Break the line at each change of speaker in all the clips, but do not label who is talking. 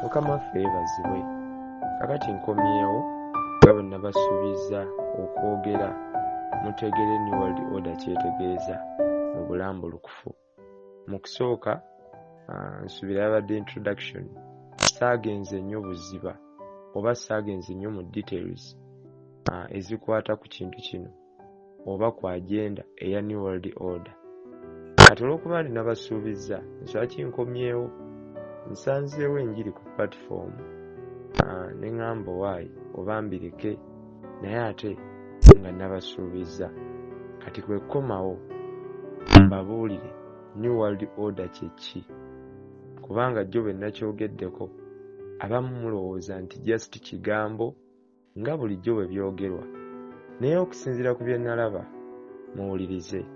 Mukama waffe yeebazibwe. Kakati nkomyewo nga bwe nabasuubiza okwogera mutegere New World Order kyetegeeza mu bulambulukufu. Mu kusooka nsuubira yabadde introduction. Saagenze nnyo buziba oba saagenze nnyo mu details ezikwata ku kintu kino oba ku agenda eya New World Order. Kati olw'okuba ndi nabasuubiza nsaba kinkomyewo nsanzeewo enjiri ku platform ne ŋŋamba waayi oba mbireke naye ate nga nabasuubiza. Kati kwe kukomawo mbabuulire New World Order kye ki, kubanga jjo bwe nakyogeddeko abamu mulowooza nti just kigambo nga bulijjo bwe byogerwa, naye okusinziira ku bye nalaba muwulirize.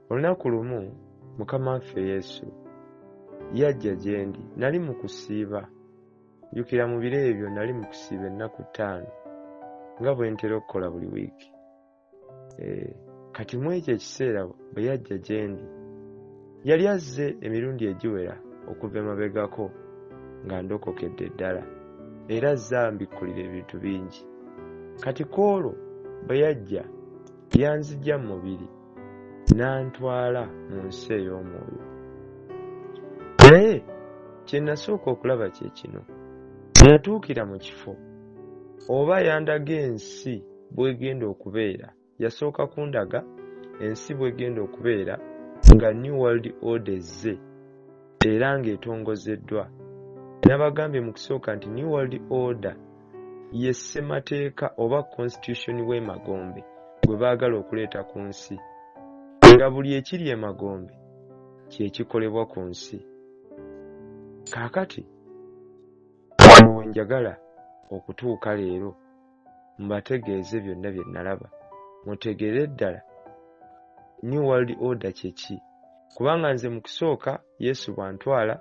Olunaku lumu Mukama waffe Yesu yajja gye ndi, nali mu kusiiba. Jjukira mu biro ebyo nali mu kusiiba ennaku 5 nga bwe ntera okukola buli wiiki. Kati mu ekyo ekiseera bwe yajja gye ndi yali azze emirundi egiwera okuva emabegako nga ndokokedde ddala era azze ambikkulira ebintu bingi. Kati kwolwo bwe yajja yanzigya mu mubiri n'antwala mu nsi ey'omwoyo. Naye kye nasooka okulaba kye kino, natuukira mu kifo oba yandaga ensi bw'egenda okubeera. Yasooka kundaga ensi bw'egenda okubeera nga New World Order ezze era ng'etongozeddwa. Nabagambye mu kusooka nti New World Order ye ssemateeka oba constitution w'emagombe gwe baagala okuleeta ku nsi, nga buli ekiri emagombe kye kikolebwa ku nsi. Kaakati wano we njagala okutuuka leero mbategeeze byonna bye nalaba, mutegeere ddala New World Order kye ki, kubanga nze mu kusooka Yesu bw'antwala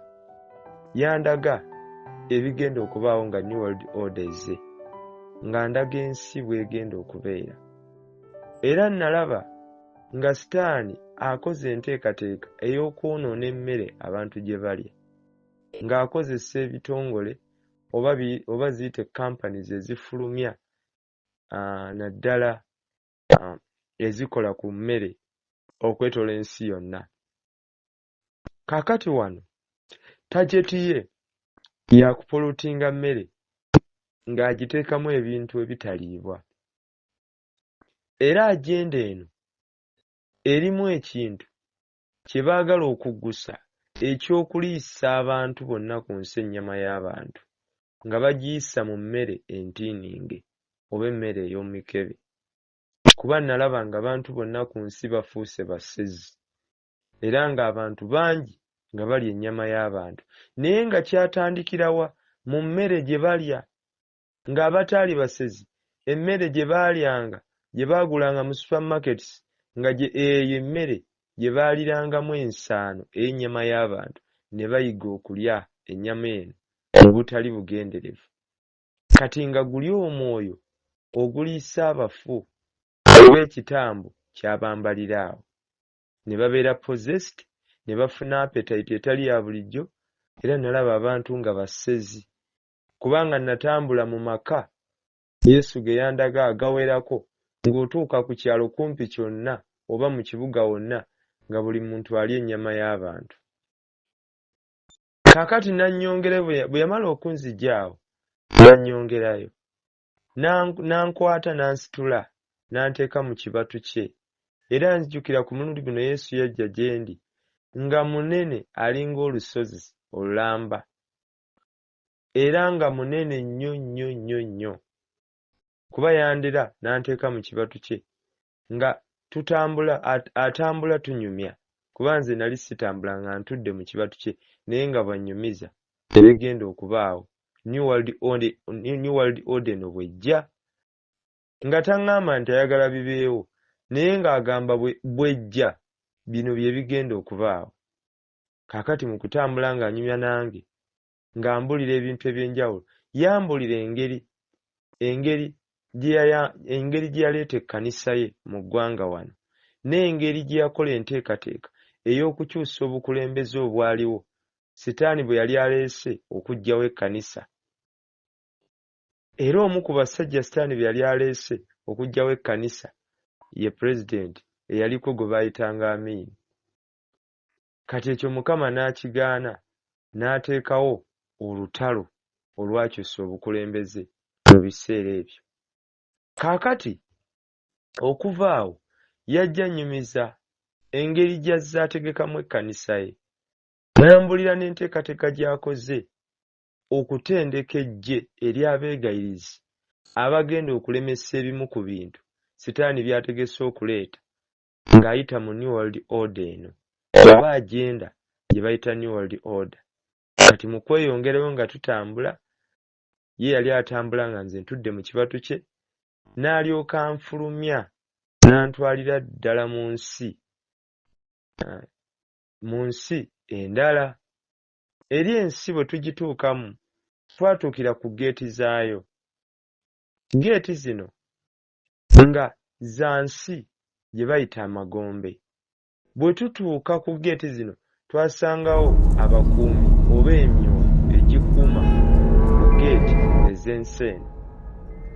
yandaga ebigenda okubaawo nga New World Order ezze, nga ndaga ensi bw'egenda okubeera. Era nalaba nga Sitaani akoze enteekateeka ey'okwonoona emmere abantu gye balya, ng'akozesa ebitongole oba ziyite companies ezifulumya naddala ezikola ku mmere okwetola ensi yonna. Kaakati wano tajeti ye yakupolotinga mmere ng'agiteekamu ebintu ebitaliibwa. Era agenda eno erimu ekintu kye baagala okuggusa eky'okuliisa abantu bonna ku nsi ennyama y'abantu nga bagiyisa mu mmere entiininge oba emmere ey'omukebe. Kuba nalaba nga abantu bonna ku nsi bafuuse basezi era ng'abantu bangi nga balya ennyama y'abantu, naye nga kyatandikirawa mu mmere gye balya, ng'abataali basezi emmere gye baalyanga gye baagulanga mu supermarkets nga eyo emmere gye baalirangamu ensaano ey'ennyama y'abantu, ne bayiga okulya ennyama eno mu butali bugenderevu. Kati nga guli omwoyo oguliisa abafu olw'ekitambo kyabambalira awo, ne babeera possessed, ne bafuna appetite etali ya bulijjo. Era nalaba abantu nga basezi, kubanga natambula mu maka Yesu ge yandaga agawerako, ng'otuuka ku kyalo kumpi kyonna oba mu kibuga wonna nga buli muntu alya ennyama y'abantu. Kaakati nannyongera bwe yamala okunzigya awo nannyongerayo n'ankwata n'ansitula n'anteeka mu kibatu kye. Era nzijukira ku mulundi guno Yesu yajja gye ndi nga munene alinga olusozi olulamba, era nga munene nnyo nnyo nnyo nnyo, kuba yandera n'anteeka mu kibatu kye nga tutambula atambula tunyumya, kuba nze nali sitambula nga ntudde mu kibatu kye, naye nga bw'annyumiza ebigenda okubaawo. New World Order eno bw'ejja nga taŋŋamba nti ayagala bibeewo, naye ng'agamba bw'ejja bino bye bigenda okubaawo. Kaakati mu kutambula ng'anyumya nange ng'ambulira ebintu eby'enjawulo, yambulira engeri gye yaleeta ekkanisa ye mu ggwanga wano, n'engeri gye yakola enteekateeka ey'okukyusa obukulembeze obwaliwo sitaani bwe yali aleese okuggyawo ekkanisa. Era omu ku basajja sitaani bwe yali aleese okuggyawo ekkanisa ye pulezidenti eyaliko gwe baayitanga Amiini. Kati ekyo Mukama n'akigaana n'ateekawo olutalo olwakyusa obukulembeze mu biseera ebyo. Kaakati okuva awo yajja annyumiza engeri gy'azze ategekamu ekkanisa ye, n'ambulira n'enteekateeka gy'akoze okutendeka eggye eri abeegayirizi abagenda okulemesa ebimu ku bintu sitaani by'ategese okuleeta ng'ayita mu New World Order eno oba agenda gye bayita New World Order. Kati mu kweyongerayo nga tutambula, ye yali atambula nga nze ntudde mu kibatu kye, n'alyoka anfulumya n'antwalira ddala mu nsi endala. Eri ensi bwe tugituukamu twatuukira ku geeti zaayo. Geeti zino nga za nsi gye bayita Amagombe. Bwe tutuuka ku geeti zino twasangawo abakuumi oba emyoyo egikuuma ku geeti ez'ensi eno.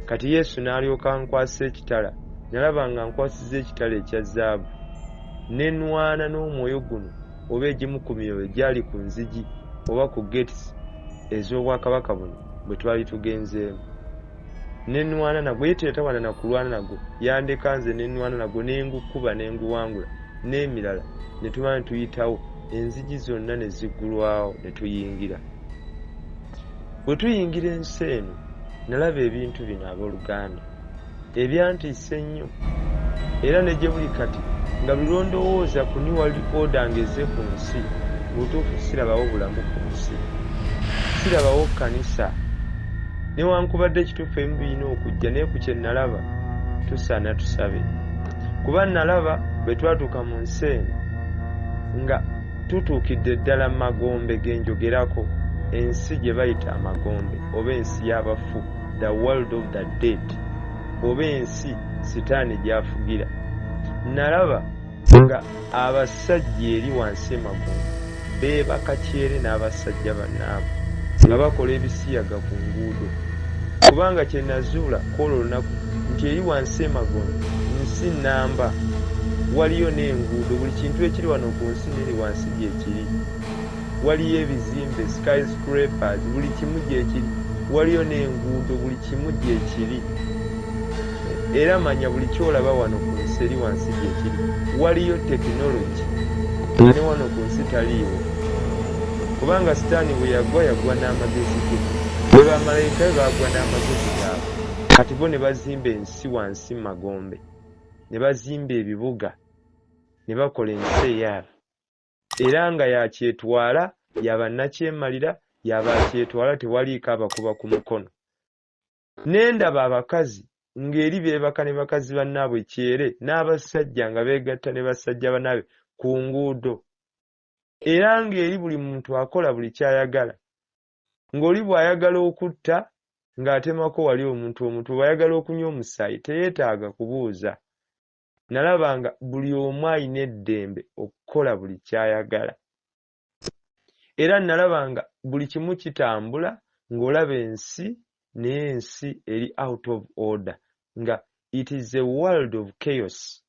Kati Yesu n'alyoka ankwasa ekitala, nalaba nga nkwasizza ekitala ekya zaabu, ne nnwana n'omwoyo guno oba egimu ku myoyo gyali ku nzigi oba ku geeti ez'obwakabaka buno bwe twali tugenzeemu. Ne nnwana nagwo, ye teyatawana na kulwana nagwo, yandeka nze ne nnwana nagwo ne ngukuba ne nguwangula n'emirala, ne tumala ne tuyitawo, enzigi zonna ne ziggulwawo ne tuyingira. Bwe tuyingira ensi eno nalaba ebintu bino abooluganda ebyantiisa ennyo, era ne gye buli kati nga buli lwondowooza ku New World Order ngeze ku nsi, mu butuufu sirabawo bulamu ku nsi, sirabawo kkanisa. Newankubadde ekituufu ebimu birina okujja, naye ku kye nalaba tusaana tusabe. Kuba nalaba bwe twatuuka mu nsi eno nga tutuukidde ddala mu magombe ge njogerako, ensi gye bayita Amagombe oba ensi y'abafu, the world of the dead, oba ensi sitaani gy'afugira. Nalaba nga abasajja eri wansi emagombe beebaka kyere n'abasajja bannaabwe nga bakola ebisiyaga ku nguudo. Kubanga kye nazuula kwolwo olunaku nti eri wansi emagombe nsi nnamba, waliyo n'enguudo, buli kintu ekiri wano ku nsi n'eri wansi gyekiri. Waliyo ebizimbe skyscrapers, buli kimu gyekiri. Waliyo n'enguudo, buli kimu gyekiri. Era manya buli kyolaba wano ku nsi eri wansi gyekiri. Waliyo tekinologi ne wano ku nsi taliiwo. Kubanga sitaani bwe yagwa n'amagezi ge, bwe bamalayika be baagwa n'amagezi gaabwe. Kati bo ne bazimba ensi wansi magombe, ne bazimba ebibuga, ne bakola ensi eyaabwe, era nga yakyetwala, yabannakyemalira, yabakyetwala, tewaliiko abakuba ku mukono. N'endaba abakazi ng'eri beebaka ne bakazi bannaabwe kyere, n'abasajja nga beegatta ne basajja bannaabwe ku nguudo, era ng'eri buli muntu akola buli kyayagala. Ng'oli bw'ayagala okutta ng'atemako wali omuntu, bw'ayagala okunywa omusaayi teyeetaaga kubuuza. Nalaba nga buli omu alina eddembe okukola buli kyayagala. Era nalaba nga buli kimu kitambula, ng'olaba ensi naye ensi eri out of order, nga it is a world of chaos,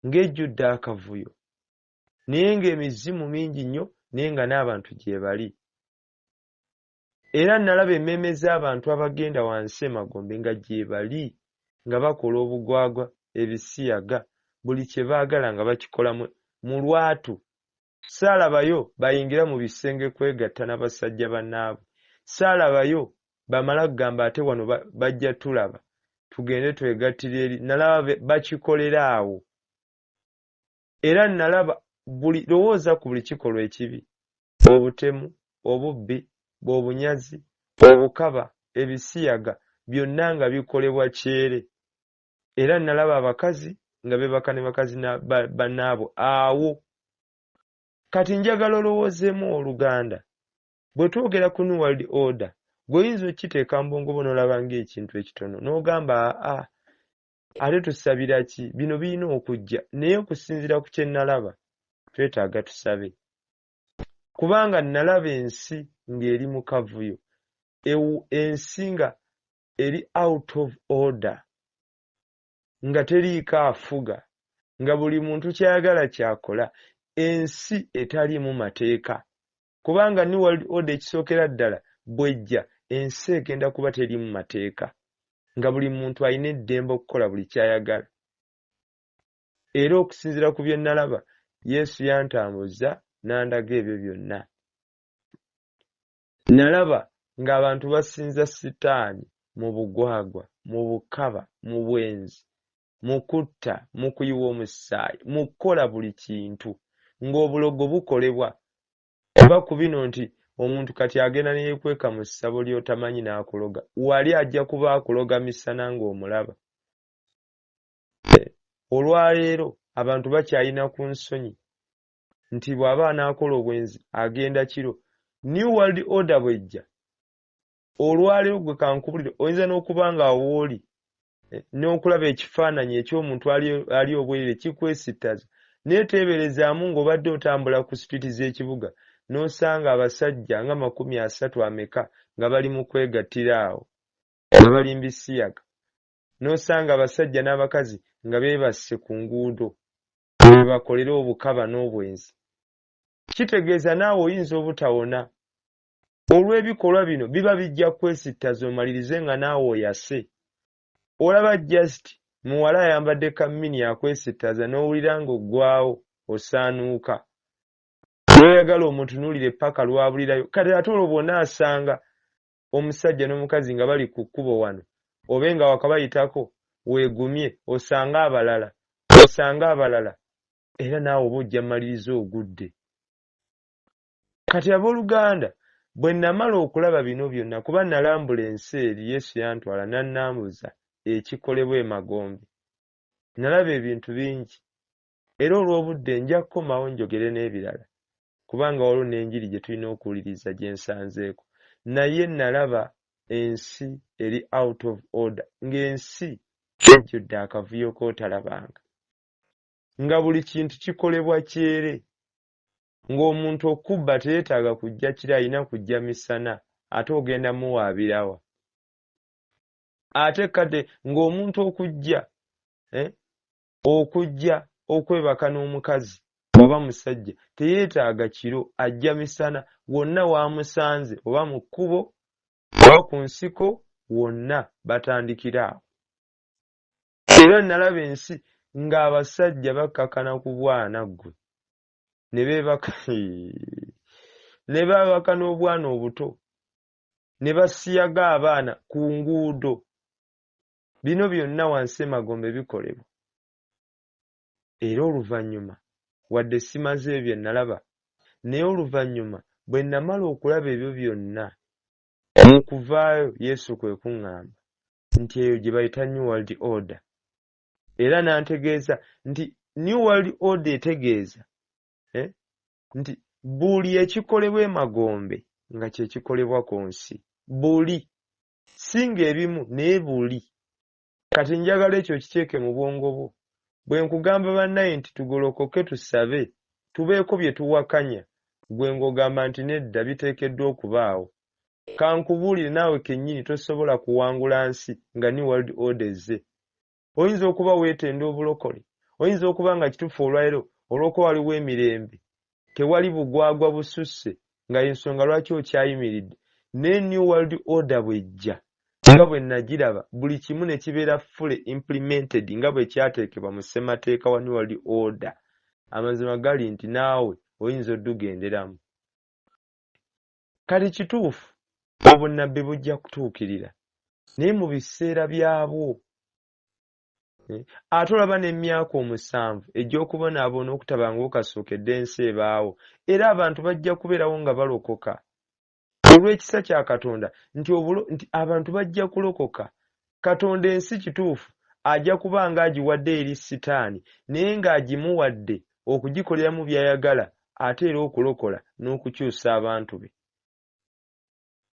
ng'ejjudde akavuyo, naye ng'emizimu mingi nnyo, naye nga n'abantu gye bali. Era nalaba emmeeme z'abantu abagenda wansi emagombe nga gye bali, nga bakola obugwagwa, ebisiyaga, buli kye baagala nga bakikola mu lwatu. Saalabayo bayingira mu bisenge kwegatta n'abasajja bannaabwe. Saalabayo bamala kugamba ate wano bajja tulaba tugende twegattira eri. Nalaba bakikolera awo. Era nalaba buli lowooza ku buli kikolwa ekibi, obutemu, obubbi, obunyazi, obukaba, ebisiyaga, byonna nga bikolebwa kyere. Era nalaba abakazi nga beebaka ne bakazi bannaabwe awo. Kati njagala olowoozeemu oluganda, bwe twogera ku New World Order, gw'oyinza okiteeka mbongo bo n'olaba ng'ekintu ekitono, n'ogamba ate tusabira ki? Bino birina okujja. Naye okusinziira ku kye nalaba, twetaaga tusabe. kubanga nalaba ensi ng'eri mu kavuyo, ensi nga eri out of order, nga teriiko afuga, nga buli muntu kyayagala kyakola, ensi etaliimu mateeka. Kubanga New World Order ekisookera ddala bw'ejja, ensi egenda kuba teriimu mateeka, nga buli muntu alina eddembe okukola buli kyayagala. Era okusinziira ku bye nalaba, Yesu yantambuza n'andaga ebyo byonna. Nalaba ng'abantu basinza Sitaani mu bugwagwa, mu bukaba, mu bwenzi, mu kutta, mu kuyiwa omusaayi, mu kukola buli kintu, ng'obulogo bukolebwa. Oba ku bino nti omuntu kati agenda ne yeekweka mu ssabo ly'otamanyi n'akuloga, wali ajja kuba akuloga misana ng'omulaba. Olwaleero abantu bakyalina ku nsonyi nti bw'aba anaakola obwenzi agenda kiro. New World Order bw'ejja, olwaleero gwe kankubulire, oyinza n'okuba nga wooli n'okulaba ekifaananyi eky'omuntu ali obwerere kikwesittaza, naye teeberezaamu ng'obadde otambula ku sitwiti z'ekibuga n'osanga abasajja nga 30 ameka nga bali mu kwegattira awo nga balimba isiyaga, n'osanga abasajja n'abakazi nga beebasse ku nguudo bwe bakolera obukaba n'obwenzi. Kitegeeza naawe oyinza obutawona. Olw'ebikolwa bino biba bijja kwesittaza omalirize nga naawe oyase. Olaba just muwala ayambadde kammini akwesittaza n'owulira ng'oggwawo osaanuuka. N'oyagala omutunuulire paka lwabulirayo. Kati ate olwo bw'onaasanga omusajja n'omukazi nga bali ku kkubo wano, obe nga wakabayitako weegumye osanga abalala, era naawe oba ojja maliriza ogudde. Kati abooluganda, bwe namala okulaba bino byonna, kuba nalambula ensi eri, Yesu yantwala n'annambuza ekikolebwa emagombe. Nalaba ebintu bingi, era olw'obudde nja kukomawo njogere n'ebirala, kubanga waliwo n'enjiri gye tulina okuwuliriza gye nsanzeeko. Naye nalaba ensi eri out of order, ng'ensi ejjudde akavuyo k'otalabanga, nga buli kintu kikolebwa kyere, ng'omuntu okubba teyeetaaga kujja kiri, alina kujja misana, ate ogenda muwaabirawa. Ate kati ng'omuntu okujja okwebaka n'omukazi oba musajja teyeetaaga kiro, ajja misana, wonna waamusanze oba mu kkubo oba ku nsiko, wonna batandikira awo. Era nalaba ensi ng'abasajja bakkakana ku bwana ggwe ne beebaka n'obwana obuto, ne basiyaga abaana ku nguudo. Bino byonna wansi emagombe bikolebwa. Era oluvannyuma, wadde simaze ebyo nalaba, naye oluvannyuma bwe namala okulaba ebyo byonna, mu kuvaayo Yesu kwe kuŋŋamba nti eyo gye bayita New World Order. Era n'antegeeza nti New World Order etegeeza nti buli ekikolebwa emagombe nga kye kikolebwa ku nsi. Buli, si ng'ebimu naye buli. Kati njagala ekyo kiteeke mu bwongo bwo. Bwe nkugamba bannaye nti tugolokoke tusabe, tubeeko bye tuwakanya, gwe ng'ogamba nti nedda biteekeddwa okubaawo. Kankubuulire naawe kennyini tosobola kuwangula nsi nga New World Order ezze. Oyinza okuba weetenda obulokole, oyinza okuba nga kituufu olwaleero olw'okuba waliwo emirembe, tewali bugwagwa bususse, nga y'ensonga lwaki okyayimiridde. Ne New World Order bw'ejja, nga bwe nagiraba, buli kimu ne kibeera fully implemented nga bwe kyateekebwa mu ssemateeka wa New World Order. Amazima gali nti naawe oyinza oddugenderamu. Kati kituufu obunnabbi bujja kutuukirira, naye mu biseera byabwo. Ate olaba n'emyaka 7 egy'okubonaabona okutabanga okasookedde ensi ebaawo, era abantu bajja kubeerawo nga balokoka olw'ekisa kya Katonda nti abantu bajja kulokoka. Katonda ensi kituufu ajja kuba ng'agiwadde eri Sitaani, naye ng'agimuwadde okugikoleramu by'ayagala, ate era okulokola n'okukyusa abantu be.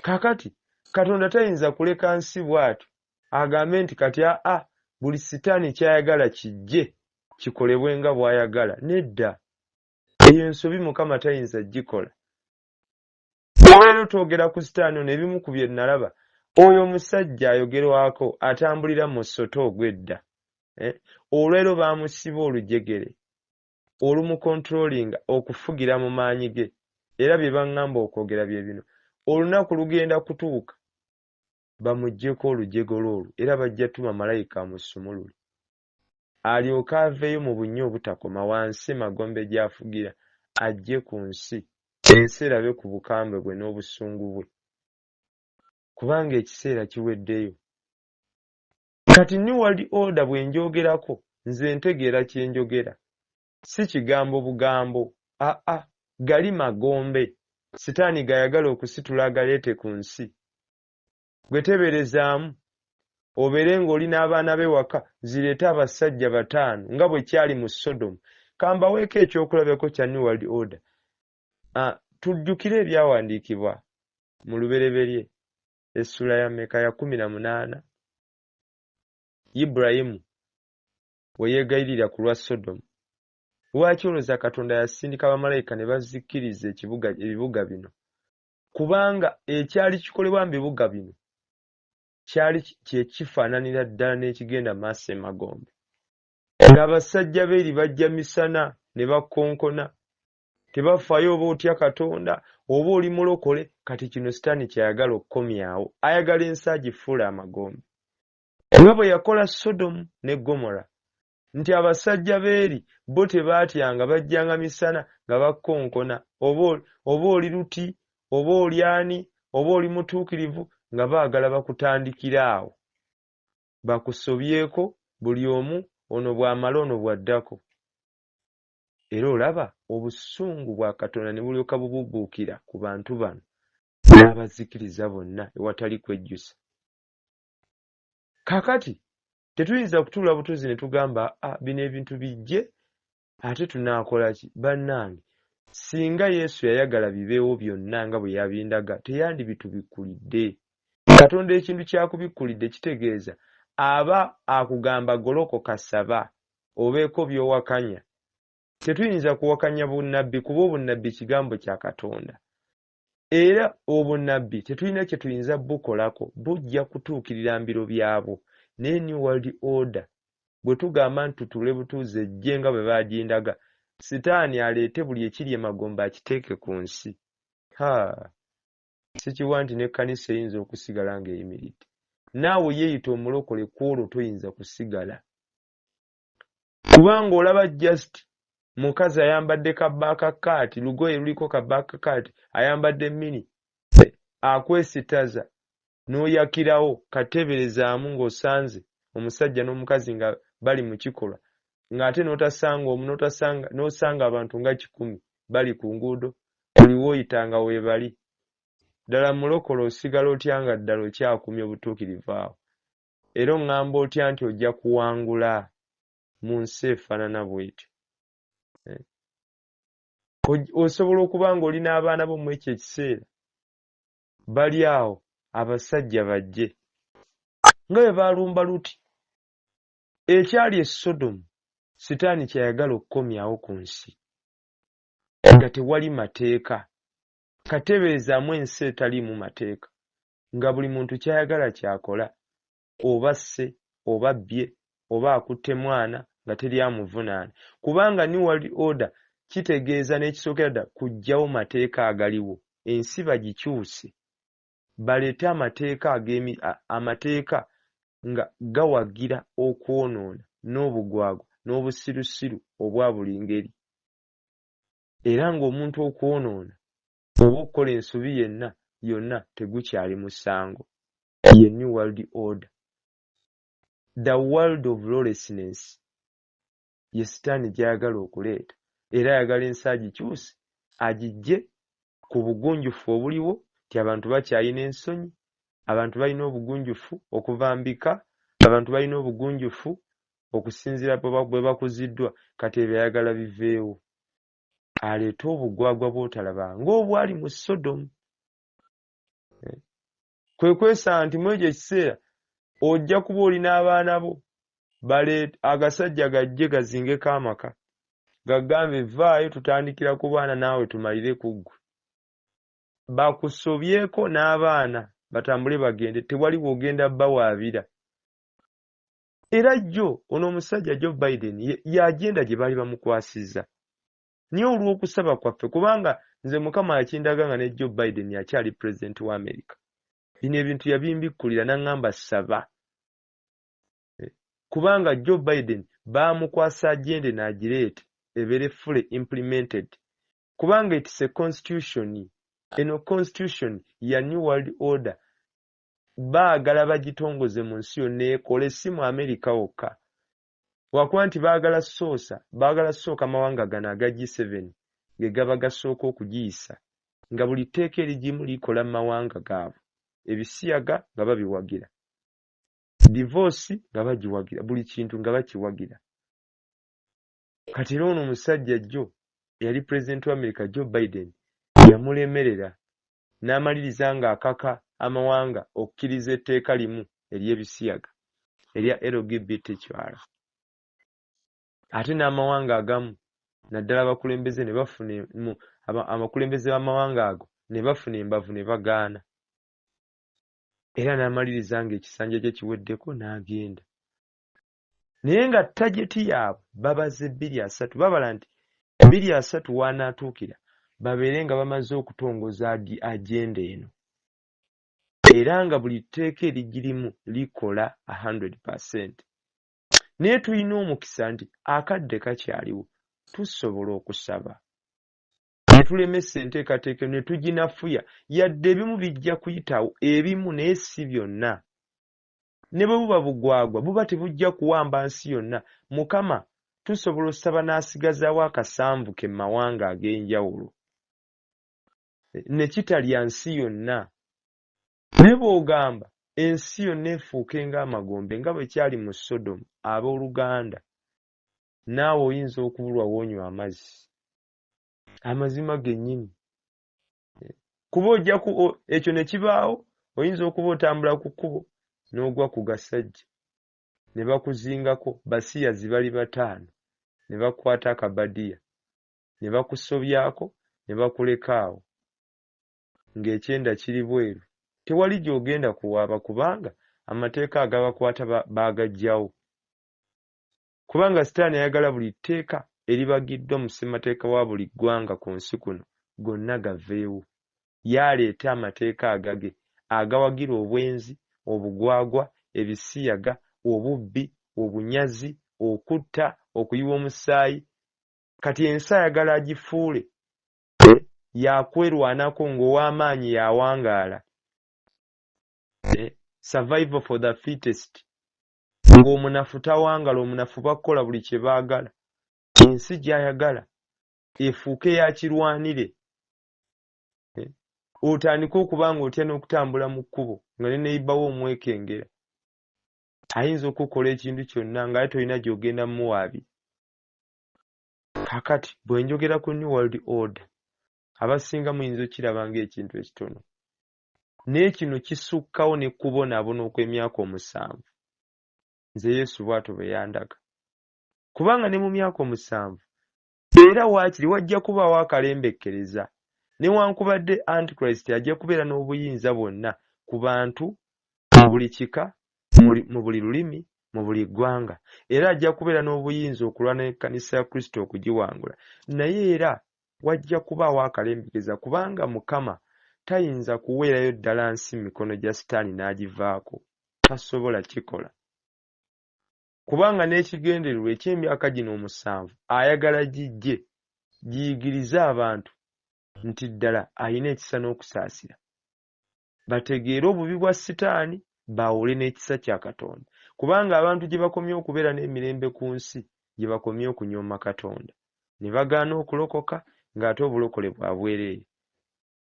Kaakati Katonda tayinza kuleka nsi bw'atyo agambe nti kati buli Sitaani ky'ayagala kijje kikolebwe nga bw'ayagala. Nedda, eyo ensobi Mukama tayinza gikola. leero twogera ku sitaani ono ebimu ku bye nalaba oyo omusajja ayogerwako atambulira mu soto ogw'edda olwero baamusiba olujegere olumukontrolinga okufugira mu maanyi ge era bye baŋŋamba okwogera bye bino olunaku lugenda kutuuka bamuggyeko olujegolo olwo era bajja tuma malayika amusumulule alyoke aveeyo mu bunnya obutakoma wansi Magombe gy'afugira ajje ku nsi ensi erabe ku bukambwe bwe n'obusungu bwe kubanga ekiseera kiweddeyo. Kati New World Order bwe njogerako nze ntegeera kye njogera si kigambo bugambo gali magombe sitaani gayagala okusitula agaleete ku nsi gwe teberezaamu obeere ng'oli n'abaana be waka zireete abasajja 5 nga bwe kyali mu Sodomu. Kambaweeko ekyokulabako kya New World Order. Tujjukire ebyawandiikibwa mu lubereberye essula ya mmeka ya 18 Ibulayimu we yeegayirira ku lwa Sodomu. Lwaki olowooza Katonda yasindika bamalayika ne bazikkiriza ebibuga bino? Kubanga ekyali kikolebwa mu bibuga bino kyali kyekifaananira ddala n'ekigenda maaso Magombe. Ng'abasajja beeri bajja misana ne bakonkona tebafaayo oba otya Katonda oba oli mulokole. Kati kino sitaani kyayagala okukomyawo, ayagala ensi agifuula amagombe nga bwe yakola Sodomu ne Gomora nti abasajja beeri bo tebaatyanga bajjanga misana nga bakonkona oba oli luti oba oli ani oba oli mutuukirivu nga baagala bakutandikira awo bakusobyeko buli omu ono bw'amala ono bw'addako. Era olaba obusungu bwa Katonda ne bulyoka bububuukira ku bantu bano n'abazikiriza bonna ewatali kwejjusa. Kakati tetuyinza kutuula butuuzi ne tugamba bino ebintu bijje ate tunaakola ki? Bannange, singa Yesu yayagala bibeewo byonna nga bwe yabindaga teyandibitubikkulidde. Katonda ekintu kyakubikkulidde kitegeeza aba akugamba golokoka saba obeeko by'owakanya. Tetuyinza kuwakanya bunnabbi kuba obunnabbi kigambo kya Katonda. Era obunnabbi tetulina kye tuyinza bukolako bujja kutuukirira mbiro byabwo. Ne New World Order bwe tugamba nti tutuule butuuzi ejje nga bwe bagindaga sitaani aleete buli ekiri emagombe akiteeke ku nsi. Sikiwa nti n'ekkanisa eyinza okusigala ng'eyimiridde. Naawe yeeyita omulokole ku olwo toyinza kusigala. Kubanga olaba just mukazi ayambadde kabaaka kaati lugoye luliko kabaaka kaati ayambadde mini akwesitaza n'oyakirawo kateberezaamu ng'osanze omusajja n'omukazi nga bali mu kikolwa ng'ate n'osanga abantu nga 10 bali ku nguudo buli w'oyitanga weebali. Ddala mulokole osigala otya nga ddala okyakumya obutuukirivu awo. Era oŋŋamba otya nti ojja kuwangula mu nsi efaanana bw'etyo. Osobola okuba ng'oli n'abaana bo mu ekyo ekiseera bali awo abasajja bajje nga bwe baalumba Luti. Ekyali e Sodomu sitaani kyayagala okukomyawo ku nsi nga tewali mateeka. Kateberezaamu ensi etaliimu mateeka nga buli muntu kyayagala kyakola, oba asse oba abbye oba akutte mwana nga teri amuvunaana. Kubanga New World Order kitegeeza n'ekisookera ddala kuggyawo mateeka agaliwo. Ensi bagikyuse baleete amateeka nga gawagira okwonoona n'obugwagwa n'obusirusiru obwa buli ngeri. Era ng'omuntu okwonoona oba okukola ensobi yonna tegukyali musango. Ye New World Order. The world of lawlessness ye sitaani gy'ayagala okuleeta. Era ayagala ensi agikyuse agiggye ku bugunjufu obuliwo nti abantu bakyalina ensonyi, abantu balina obugunjufu okuvambika, abantu balina obugunjufu okusinziira bwe bakuziddwa. Kati ebyo ayagala biveewo. Aleete obugwagwa bw'otalaba ng'obwali mu Sodomu. Kwe kwesanga nti mu ekyo ekiseera ojja kuba oli n'abaana bo agasajja gajje gazingeko amaka gagambe vaayo tutandikira ku baana naawe tumalire ku ggwe. bakusobyeko n'abaana batambule bagende tewali wogenda bawaabira. Era jjo ono omusajja Joe Biden yagenda gye baali bamukwasizza. Niyo olw'okusaba kwaffe kubanga nze Mukama yakindaga nga ne Joe Biden yakyali president wa America. Bino ebintu yabimbikkulira n'aŋŋamba saba. Kubanga Joe Biden baamukwasa agende n'agireete ebeere fully implemented. Kubanga it's a constitution. Eno constitution ya New World Order baagala bagitongoze mu nsi yonna ekole si mu America wokka. Wakuba nti baagala sooka amawanga gano aga G7 ge gaba gasooka okugiyisa nga buli tteeka erigimu likola mu mawanga gaabwe. Ebisiyaga nga babiwagira. Divorce nga bagiwagira. Buli kintu nga bakiwagira. Kati era ono omusajja jjo yali president wa America Joe Biden yamulemerera n'amaliriza nga akaka amawanga okukkiriza etteeka limu ery'ebisiyaga erya LGBTQI. Ate n'amawanga agamu naddala abakulembeze ne bafuna amakulembeze b'amawanga ago ne bafuna embavu ne bagaana. Era n'amaliriza nga ekisanja kye kiweddeko n'agenda. Naye nga tageti yaabwe babaze 2-3 babala nti 2-3 wanaatuukira babeere nga bamaze okutongoza agenda eno. Era nga buli tteeka erigirimu likola 100%. Naye tulina omukisa nti akadde kakyaliwo tusobola okusaba. Ne tulemesa enteekateeka ne tuginafuya yadde ebimu bijja kuyitawo ebimu naye si byonna. Ne bwe buba bugwagwa buba tebujja kuwamba nsi yonna. Mukama tusobola osaba n'asigazaawo akasanvu ke mawanga ag'enjawulo. Ne kitalya nsi yonna. Ne bw'ogamba ensi yonna efuuke ng'amagombe nga bwe kyali mu Sodomu abooluganda. Naawe oyinza okubulwa w'onywa amazzi. Amazima gennyini. Kuba ojja ekyo ne kibaawo oyinza okuba otambula ku kkubo n'ogwa ku gasajja. Ne bakuzingako basiyazi bali 5 ne bakwata akabadiya. Ne bakusobyako ne bakulekaawo. Ng'ekyenda kiri bweru. Tewali gy'ogenda kuwaaba kubanga amateeka agabakwata baagajjawo. Kubanga Sitaani ayagala buli tteeka eribagiddwa mu ssemateeka wa buli ggwanga ku nsi kuno gonna gaveewo. Yaleeta amateeka agage agawagira obwenzi, obugwagwa, ebisiyaga, obubbi, obunyazi, okutta, okuyiwa omusaayi. Kati ensi ayagala agifuule yakwerwanako ng'ow'amaanyi yawangaala. Survival for the fittest. Ng'omunafu tawangala, omunafu bakola buli kye baagala. Ensi gy'ayagala efuuke yakirwanire. Otandika okuba nga otya n'okutambula mu kkubo nga ne neyibawo omwekengera. Ayinza okukola ekintu kyonna nga tolina gy'ogenda muwaabi. Kakati bwe njogera ku New World Order abasinga muyinza okiraba ng'ekintu ekitono. Naye kino kisukkawo ne kubonaabona okw'emyaka 7. Nze Yesu bw'atyo bwe yandaga. Kubanga ne mu myaka 7 era waakiri wajja kubaawo akalembekkereza. Newankubadde Antichrist ajja kubeera n'obuyinza bwonna ku bantu mu buli kika, mu buli lulimi, mu buli ggwanga. Era ajja kubeera n'obuyinza okulwana n'ekkanisa ya Kristo okugiwangula. Naye era wajja kubaawo akalembekkereza kubanga Mukama tayinza kuweerayo ddala nsi mu mikono gya Sitaani n'agivaako. Tasobola kikola. Kubanga n'ekigendererwa eky'emyaka gino 7 ayagala gijje giyigirize abantu nti ddala ayina ekisa n'okusaasira. Bategeere obubi bwa Sitaani bawule n'ekisa kya Katonda. Kubanga abantu gye bakomye okubeera n'emirembe ku nsi gye bakomye okunyooma Katonda. Ne bagaana okulokoka ng'ate obulokole bwa bwereere.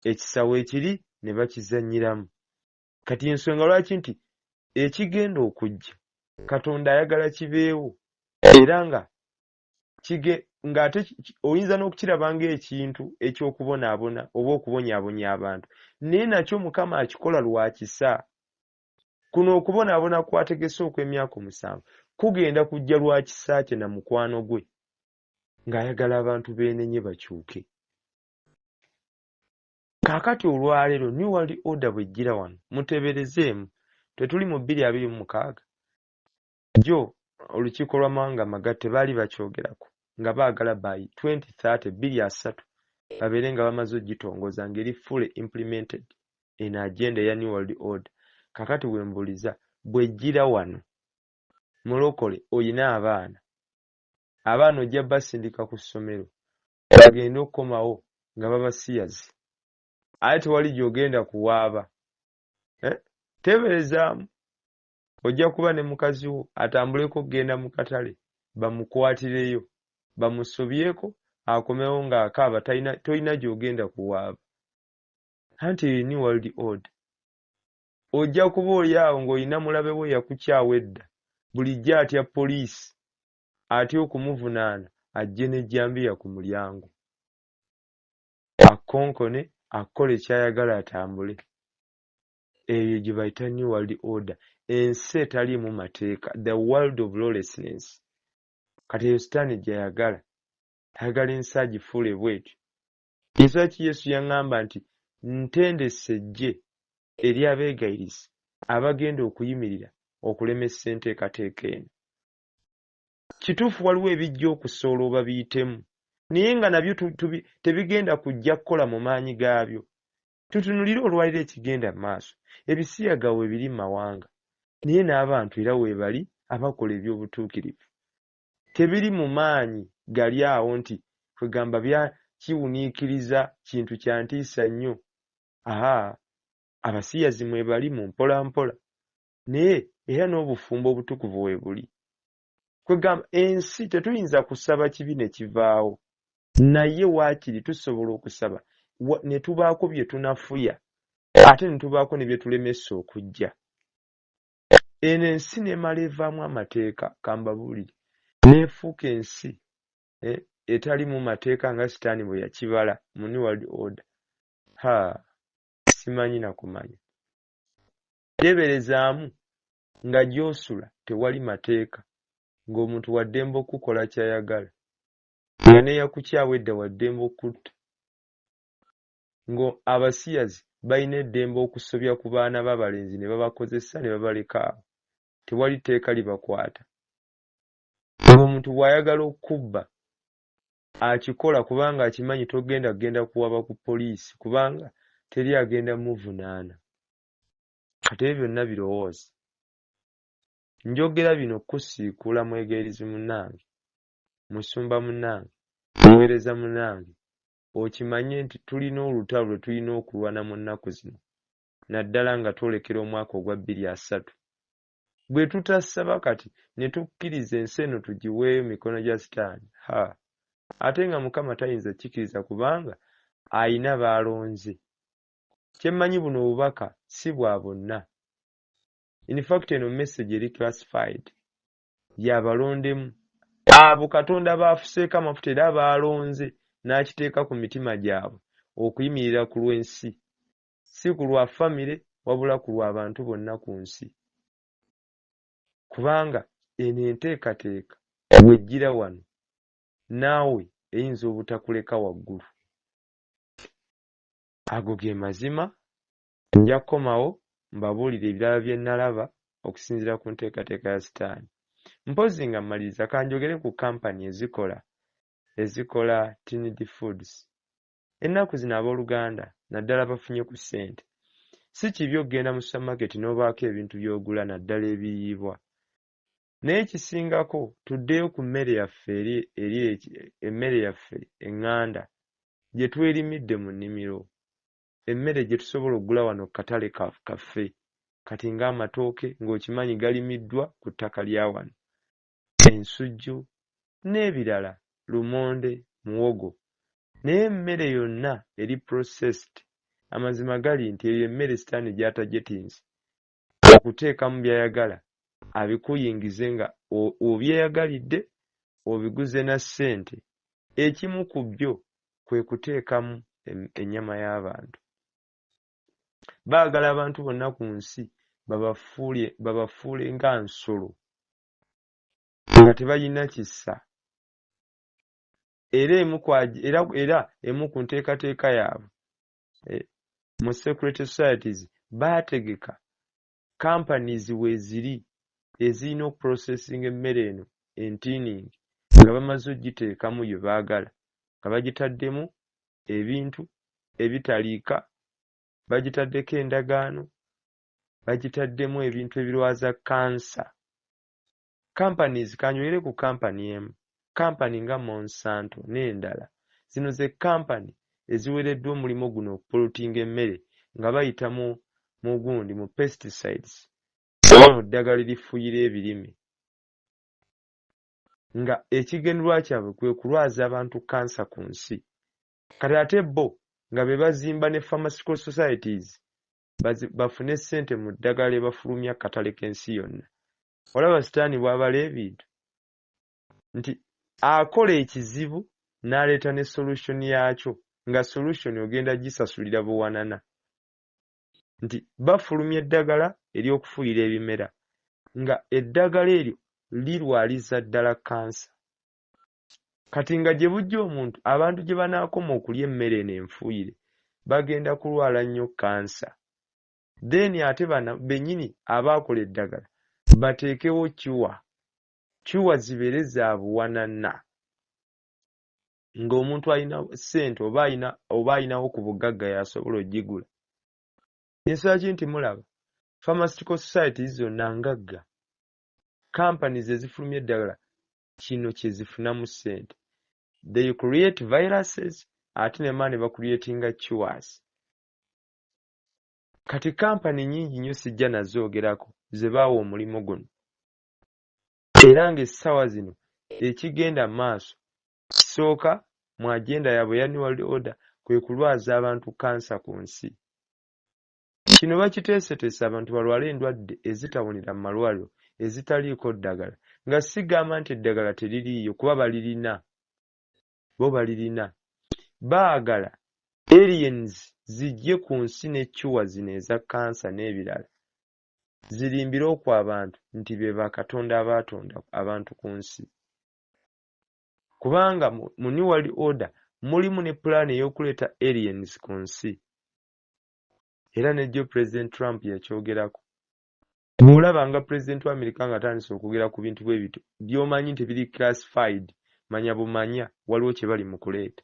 Ekisa weekiri ne bakizannyiramu. Kati ensonga lwaki nti ekigenda okujja Katonda ayagala kibeewo era ng'ate oyinza n'okukiraba ng'ekintu eky'okubonaabona oba okubonyaabonya abantu. Naye nakyo Mukama akikola lwa kisa. Kuno okubonaabona kwategese okw'emyaka 7 kugenda kujja lwa kisa kye na mukwano gwe ng'ayagala abantu beenenye bakyuke. Kaakati olwaleero New World Order bw'ejjira wano muteeberezeemu tetuli mu 2026 jo olukiiko lw'amawanga amagatte baali bakyogerako nga baagala by 2030 2030 babeere nga bamaze ogitongoza ng'eri fully implemented in agenda eya New World Order. Kaakati wembuliza bw'ejjira wano mulokole oyina abaana ojja basindika ku ssomero bagende okukomawo nga babasiyazi ate tewali gy'ogenda kuwaaba. Teeberezaamu ojja kuba ne mukazi wo atambuleko okgenda mu katale bamukwatireyo bamusobyeko akomewo ng'akaaba tolina gy'ogenda kuwaaba. Anti New World Order ojja kuba oli awo ng'olina mulabe we yakukyawa edda bulijjo atya poliisi atya okumuvunaana ajje n'ejjambiya ku mulyango akonkone akole kyayagala atambule. Eyo gye bayita New World Order, ensi etaliimu mateeka, the world of lawlessness. Kati eyo sitaani gy'ayagala ayagala ensi agifuule bwetyo. Nsaki Yesu yaŋŋamba nti ntendese eggye eri abeegayirisi abagenda okuyimirira okulemesa enteekateeka eno. Kituufu waliwo ebijja okusoola oba biyitemu naye nga nabyo tebigenda kujja kukola mu maanyi gaabyo. Tutunulire olwaliro ekigenda mu maaso. Ebisiyaga we biri mu mawanga naye n'abantu era weebali abakola eby'obutuukirivu tebiri mu maanyi gali awo nti kwegamba kiwuniikiriza kintu kya ntiisa nnyo. Abasiyazi mwebali mu mpola mpola naye era n'obufumbo obutukuvu weebuli. Kwegamba ensi tetuyinza kusaba kibi ne kivaawo naye waakiri tusobola okusaba ne tubaako bye tunafuya ate ne tubaako ne bye tulemesa okujja. Eno ensi n'emala evaamu amateeka kambabuulire n'efuuka ensi etalimu mateeka nga sitaani bwe yakibala mu New World Order. Simanyi na kumanya. Teeberezaamu nga gy'osula tewali mateeka ng'omuntu waddembe okukola ky'ayagala nga n'eyakukyawa edda waddembe okutta ngo abasiyazi balina eddembe okusobya ku baana b'abalenzi ne babakozesa ne babaleka awo tewali tteeka libakwata. Ng'omuntu bw'ayagala okubba akikola kubanga akimanyi togenda kuwaba ku poliisi kubanga teri agenda muvunaana. Kati ebyo byonna birowooza. Njogera bino kusiikula mwegerizi munnange, musumba munnange, muweereza munnange, okimanye nti tulina olutalo lwe tulina okulwana mu nnaku zino naddala nga twolekera omwaka ogwa 2030. Bwe tutasaba kati ne tukkiriza ensi eno tugiweeyo mikono gya sitaani ate nga Mukama tayinza kikiriza kubanga ayina b'alonze. Kyemmanyi buno obubaka si bwa bonna. In fact eno message eri classified yabalondemu abo Katonda baafuseeko amafuta era baalonze n'akiteeka ku mitima gyabwe okuyimirira ku lw'ensi, si ku lwa famire wabula ku lw'abantu bonna ku nsi. Kubanga eno enteekateeka bw'ejjira wano naawe eyinza obutakuleka waggulu. Ago ge mazima. Nja kukomawo mbabuulire ebirala bye nalaba okusinziira ku nteekateeka ya sitaani. Mpozi nga mmaliriza kanjogere ku kampani ezikola Tinid Foods. Ennaku zino abooluganda naddala bafunye ku ssente. Si kibi okgenda mu supermarket n'obaako ebintu by'ogula naddala ebiriibwa. Naye ekisingako tuddeyo ku mmere yaffe emmere yaffe eŋŋanda gye twerimidde mu nnimiro. Emmere gye tusobola okugula wano ku katale kaffe kati ng'amatooke ng'okimanyi galimiddwa ku ttaka lya wano, ensujju n'ebirala, lumonde, muwogo. Naye emmere yonna eri processed. Amazima gali nti eyo emmere sitaani gy'atajetinze okuteekamu by'ayagala abikuyingize nga obyeyagalidde obiguze na ssente. Ekimu ku byo kwe kuteekamu ennyama y'abantu. Baagala abantu bonna ku nsi babafuule nga nsolo nga tebalina kissa. Era emu ku nteekateeka yaabwe mu security societies baategeka companies weeziri ezirina okuprocessing emmere eno entiiningi nga bamaze ogiteekamu bye baagala nga bagitaddemu ebintu ebitaliika, bagitaddeko endagaano, bagitaddemu ebintu ebirwaza kansa. Companies kanyoyere ku kampani emu, kampani nga Monsanto n'endala. Zino ze kampani eziwereddwa omulimu guno okupolotinga emmere nga bayita mu gundi mu pesticides oba mu ddagala erifuuyira ebirime, nga ekigendererwa kyabwe kwe kulwaza abantu kansa ku nsi. Kati ate bo nga be bazimba ne pharmaceutical societies bafune ssente mu ddagala lye bafulumya katale k'ensi yonna. Olaba sitaani bw'abala ebintu nti akola ekizibu n'aleeta ne solution yaakyo, nga solution ogenda gisasulira buwanana. Nti bafulumya eddagala ery'okufuuyira ebimera, nga eddagala eryo lirwaliza ddala kansa. Kati nga gye bujja omuntu, abantu gye banaakoma okulya emmere eno enfuuyire bagenda kulwala nnyo kansa. Then ate bana bennyini abaakola eddagala bateekewo cuwa zibeere za buwanana, ng'omuntu alina ssente oba ayinawo ku bugagga yasobola ogigula. Ensonga ki nti mulaba pharmaceutical societies zonna ngagga, companies ezifulumya eddagala kino kye zifunamu ssente. They create viruses ate ne mane bakuleetinga cures. Kati kampani nnyingi nnyo sijja nazoogerako ze baawa omulimu guno, era ng'essaawa zino ekigenda maaso kisooka mu agenda yaabwe ya New World Order kwe kulwaza abantu kansa ku nsi. Kino bakiteeseteese abantu balwale endwadde ezitawonera mu malwaliro ezitaliiko ddagala, nga sigamba nti eddagala teririiyo kuba balirina, bo balirina. Baagala aliens zijje ku nsi n'eccuwa zino eza kansa n'ebirala zirimbire okwa abantu nti be bakatonda abaatonda abantu ku nsi. Kubanga mu New World Order mulimu ne pulaani ey'okuleeta aliens ku nsi, era nejjo President Trump yakyogerako. Bw'olaba nga President wa Amerika nga atandise okwogera ku bintu bwe bityo by'omanyi nti biri classified, manya bumanya waliwo kye bali mu kuleeta.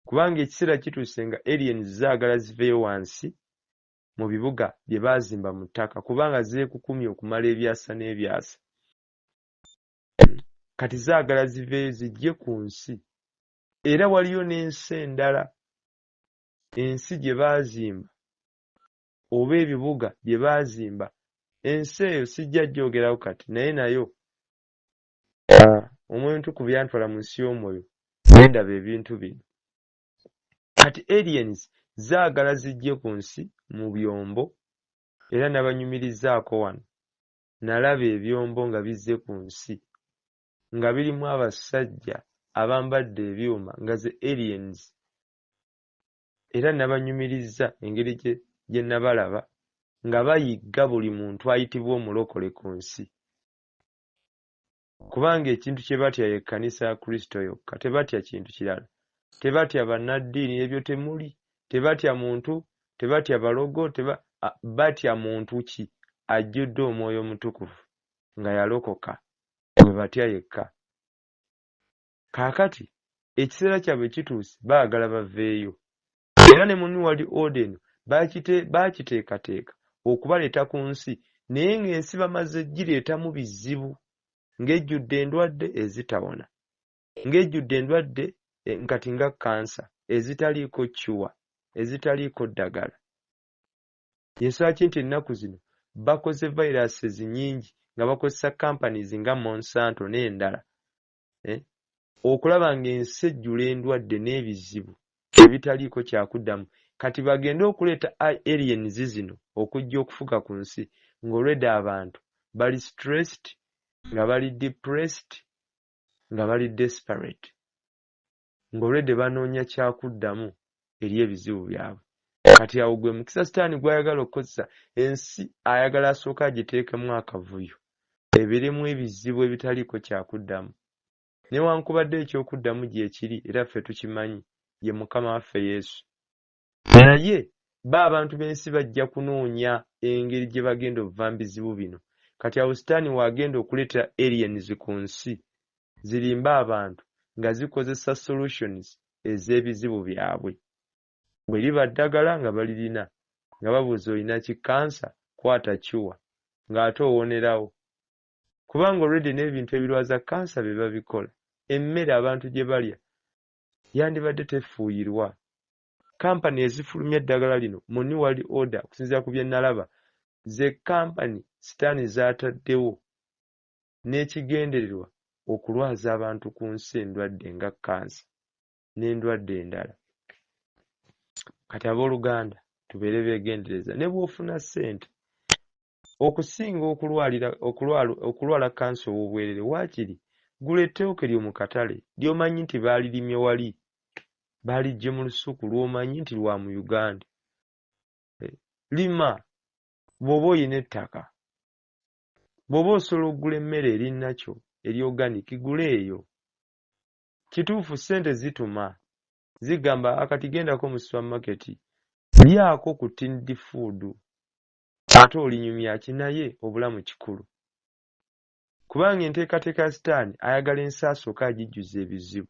Kubanga ekiseera kituuse nga aliens zaagala ziveeyo wansi mu bibuga bye baazimba mu ttaka, kubanga zeekukumye okumala ebyasa n'ebyasa. Kati zaagala ziveeyo zijje ku nsi. Era waliyo n'ensi endala, ensi gye baazimba oba ebibuga bye baazimba. Ensi eyo sijja gyogerawo kati, naye nayo Omwoyo Omutukuvu yantwala mu nsi y'omwoyo ne ndaba ebintu bino. Kati aliens zaagala zijje ku nsi mu byombo, era nabanyumirizaako wano nalaba ebyombo nga bizze ku nsi nga birimu abasajja abambadde ebyuma nga ze aliens, era nabanyumiriza engeri gye nabalaba nga bayigga buli muntu ayitibwa omulokole ku nsi. Kubanga ekintu kye batya ye kkanisa ya Kristo yokka, tebatya kintu kirala. Tebatya bannaddiini, ebyo temuli. Tebatya muntu, tebatya balogo, batya muntu ki ajjudde Omwoyo Omutukuvu nga yalokoka, gwe batya yekka. Kaakati ekiseera kyabwe kituuse baagala baveeyo, era ne mu New World Order eno baakiteekateeka okubaleeta ku nsi, naye ng'ensi bamaze gireetamu bizibu, ng'ejjudde endwadde ezitawona, ng'ejjudde endwadde nkati nga kansa ezitaliiko cure, ezitaliiko ddagala. Y'ensonga ki nti ennaku zino bakoze viruses nnyingi nga bakozesa companies nga Monsanto n'endala, okulaba ng'ensi ejjula endwadde n'ebizibu ebitaliiko kyakuddamu. Kati bagende okuleeta aliens zino okujja okufuga ku nsi, ng'olwedde abantu bali stressed, nga bali depressed, nga bali desperate, ng'olwedde banoonya kyakuddamu eri ebizibu byabwe. Kati awo gwe mukisa sitaani gw'ayagala okukozesa, ensi ayagala asooka agiteekemu akavuyo, ebeeremu ebizibu ebitaliiko kyakuddamu. Newankubadde ekyokuddamu gye kiri, era ffe tukimanyi, ye Mukama waffe Yesu. Naye abantu b'ensi bajja kunoonya engeri gye bagenda okuva mu bizibu bino. Kati awo Sitaani wagenda okuleetera aliens ku nsi zirimba abantu nga zikozesa solutions ez'ebizibu byabwe. Bwe liba ddagala nga balirina nga babuuza olina ki kansa kwata kiwa ng'ate owonerawo. Kubanga already n'ebintu ebirwaza kansa bye babikola. Emmere abantu gye balya yandibadde tefuuyirwa. Kampani ezifulumya eddagala lino muni wali order okusinziira ku bye nalaba ze kampani Sitaani zaataddewo n'ekigendererwa okulwaza abantu ku nsi endwadde nga kansa n'endwadde endala. Kati abooluganda tubeere beegendereza ne bw'ofuna ssente okusinga okulwala kansa ow'obwerere waakiri gula ettooke lyo mu katale ly'omanyi nti baalirimye wali baaliggye mu lusuku lw'omanyi nti lwa mu Uganda. Lima bw'oba oyina ettaka, bw'oba osobola okugula emmere eri nakyo eri organic gula eyo. Kituufu ssente zituma zigamba akati gendako mu supermarket lyako ku tinned food ate olinyumya ki naye obulamu kikulu. Kubanga enteekateeka ya Sitaani ayagala ensi asooka agijjuza ebizibu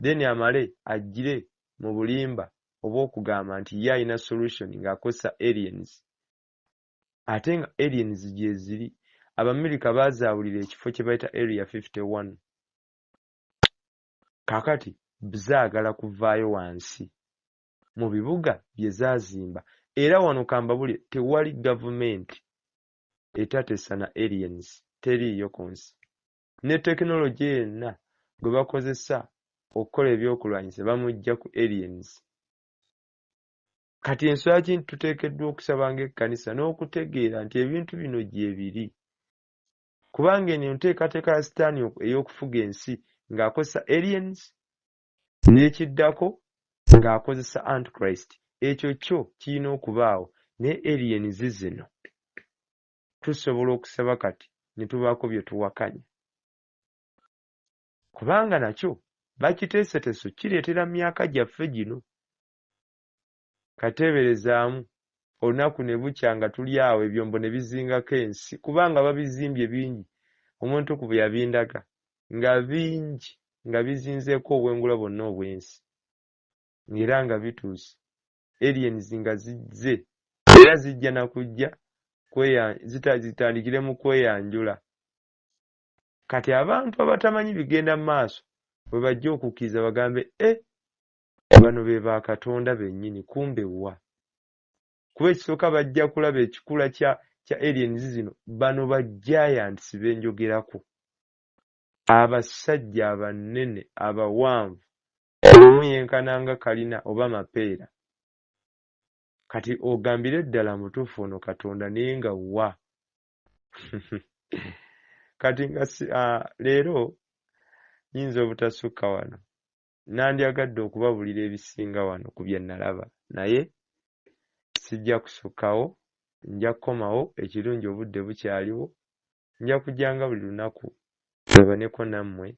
then amale agire mu bulimba obw'okugamba nti ye alina solution ng'akozesa aliens. Ate nga aliens gye ziri Abamerika baazaawulira ekifo kye bayita Area 51. Kaakati zaagala kuvaayo wansi mu bibuga bye zaazimba. Era wano kambabule tewali gavumenti etatesa na aliens, teriiyo ku nsi. Ne tekinologi yenna gwe bakozesa okukola ebyokulwanyisa bamujja ku aliens. Kati ensonga ki tuteekeddwa okusaba ng'ekkanisa n'okutegeera nti ebintu bino gye biri. Kubanga eno nteekateeka ya Sitaani ey'okufuga ensi ng'akozesa aliens n'ekiddako ng'akozesa Antichrist. Ekyo kyo kirina okubaawo ne aliens zino tusobola okusaba kati ne tubaako bye tuwakanya. Kubanga nakyo bakiteeseteso kireetera myaka gyaffe gino. Kateeberezaamu olunaku ne bukya nga tuli awo ebyombo ne bizingako ensi kubanga babizimbye bingi. Omuntu ku bwe yabindaga nga bingi nga bizinzeeko obwengula bwonna obw'ensi ng'era nga bituuse aliens nga zizze era zijja na kujja zitandikire mu kweyanjula. Kati abantu abatamanyi bigenda mu maaso bwe bajja okukkiriza bagambe bano be ba Katonda bennyini kumbe wa. Kuba ekisooka bajja kulaba ekikula kya aliens zino bano ba giants benjogerako. Abasajja abanene abawanvu omu yenkananga kalina oba mapeera. Kati ogambire ddala mutuufu ono Katonda naye nga wa. Kati nga leero nyinza obutasukka wano nandyagadde okubabuulira ebisinga wano ku bye nalaba naye sijja kusukkawo, nja kukomawo ekirungi obudde bukyaliwo, nja kujjanga buli lunaku twebaneko nammwe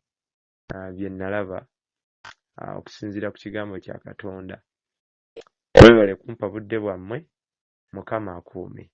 bye nalaba okusinziira ku kigambo kya Katonda. Mwebale kumpa budde bwammwe, Mukama akuume.